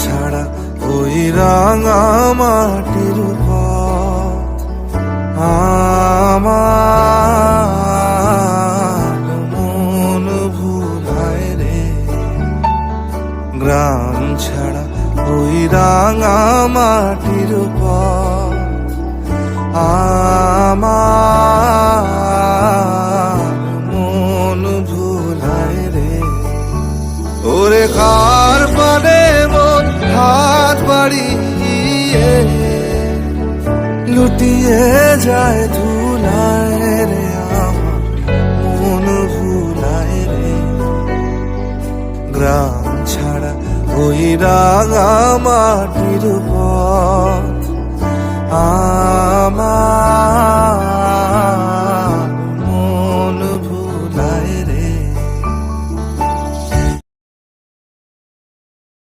ছাড়া ওই রাঙা মাটির পথ আমার মন ভুলায় রে। গ্রাম ছাড়া ওই রাঙা মাটির পথ আমার মন ভুলায় রে। ওরে কার পানে মন হাত বাড়িয়ে লুটিয়ে যায় ধুলায় রে, আমার মন ভুলায় রে। গ্রাম ছাড়া ওই রাঙা মাটির পথ আমার